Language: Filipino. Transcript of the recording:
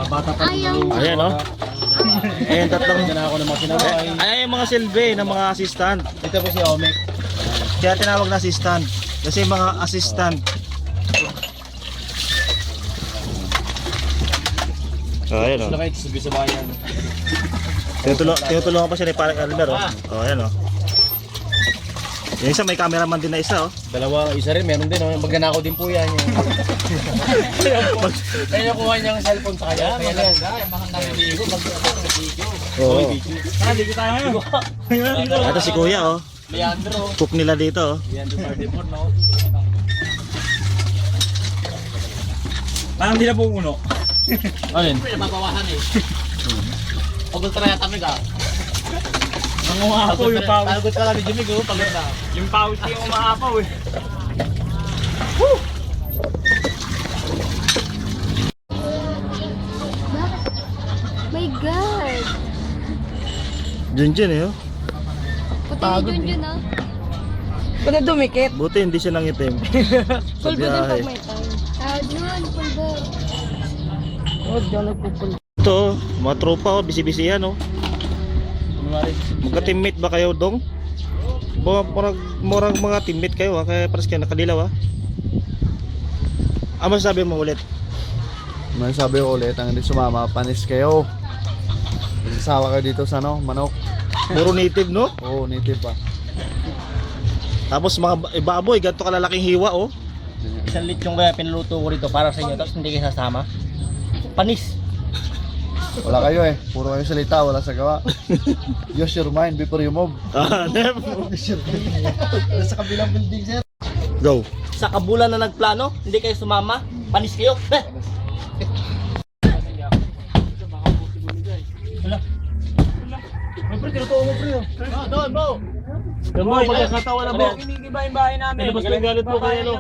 Bata pa. Ayan, no? Ayan, tatlong. Na ako ng mga sinaway. Ayan yung mga silbi ng mga assistant. Ito po si Omek. Kaya tinawag na assistant. Kasi mga assistant. Ayan, no? Sila kayo sabi sa bayan. Tinutulungan pa siya ni Parang Elmer, oh. Ayan, no? Yung isa, may cameraman din na isa, oh. Dalawa, isa rin, meron din. Oh. Magnanakaw din po yan. Kaya nakuha niya ang cellphone sa kanya. Kaya lang. Mahal na yung video. Oo. Hindi ko tayo. Ito si Kuya, oh. Leandro. Cook nila dito, oh. Leandro Cardemore, no? Parang di na po uno. Alin? Pwede mabawasan eh. Pagod ka na yatamig ah. Nangungahapo yung pawis. Pagod ka lang ni Jimmy, pagod na. Yung pawis yung umahapaw eh. Woo! My God! Junjun, eh, oh. Puti ni Junjun ah. Ba't dumikit? Buti hindi siya nangitim. Sa Pulbo din pag biyahe. may time. Jun, pulbo. Oh, diyan nagpupul. Ito, oh, mga tropa, oh. Bisi-bisi yan, oh. Magka-teammate ba kayo, Dong? Murag mga teammate kayo, ha? Kaya pares kayo nakadilaw, ha? Ano masasabi mo ulit? May sabi ko ulit, ang hindi sumama, panis kayo. Nagsasawa kayo dito sa ano, manok. Puro native, no? Oo, native pa. Tapos mga baboy, ganito kalalaking hiwa, oh. Isang lechong kaya pinluto ko rito para sa inyo, tapos hindi kayo sasama. Panis. Wala kayo eh, puro kayo salita, wala sa gawa. Use your mind before you move. Sa kabilang building, sir. Go. Sa kabulan na nagplano, hindi kayo sumama, panis kayo. Doon, Bo! Doon, Bo, pagkakatawa na, Bo. Kinikiba yung bahay namin. Mas galit po kayo,